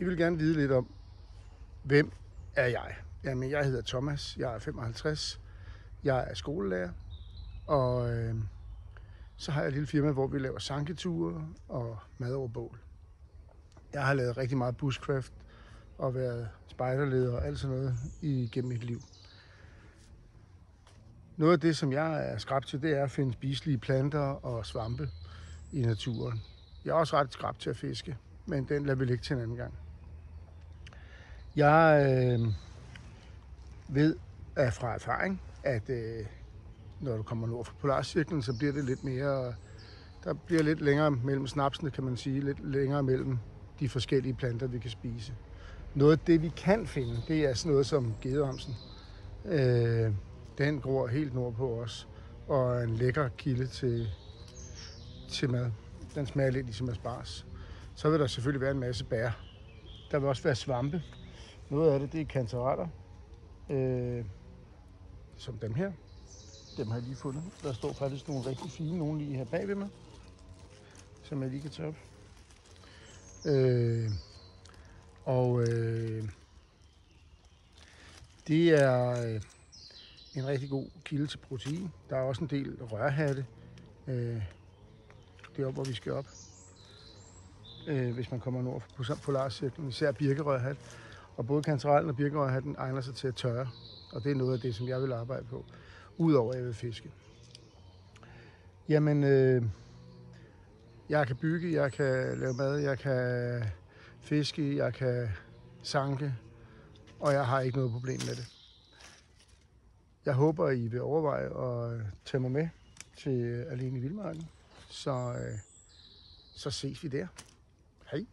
I vil gerne vide lidt om, hvem er jeg? Jamen, jeg hedder Thomas, jeg er 55, jeg er skolelærer, og så har jeg et lille firma, hvor vi laver sanketure og mad over bål. Jeg har lavet rigtig meget bushcraft og været spejderleder og alt sådan noget igennem mit liv. Noget af det, som jeg er skrap til, det er at finde spiselige planter og svampe i naturen. Jeg er også ret skrap til at fiske, men den lader vi ligge til en anden gang. Jeg ved fra erfaring, at når du kommer nord for polarcirklen, så bliver det lidt mere, der bliver lidt længere mellem snapsene, kan man sige, lidt længere mellem de forskellige planter, vi kan spise. Noget af det, vi kan finde, det er sådan noget som gedehomsen. Den gror helt nordpå os, og er en lækker kilde til mad. Den smager lidt ligesom asparges. Så vil der selvfølgelig være en masse bær. Der vil også være svampe. Noget af det er kantareller, som dem her. Dem har jeg lige fundet. Der står faktisk nogle rigtig fine, nogle lige her bag ved mig, som jeg lige kan tage op. Det er en rigtig god kilde til protein. Der er også en del rørhatte deroppe, hvor vi skal op. Hvis man kommer nord for polarcirklen, især birkerørhat. Og både kantarellen og birkerørhatten egner sig til at tørre. Og det er noget af det, som jeg vil arbejde på, udover at jeg vil fiske. Jamen, jeg kan bygge, jeg kan lave mad, jeg kan fiske, jeg kan sanke, og jeg har ikke noget problem med det. Jeg håber, I vil overveje at tage mig med til Alene i Vildmarken, så ses vi der. Hej!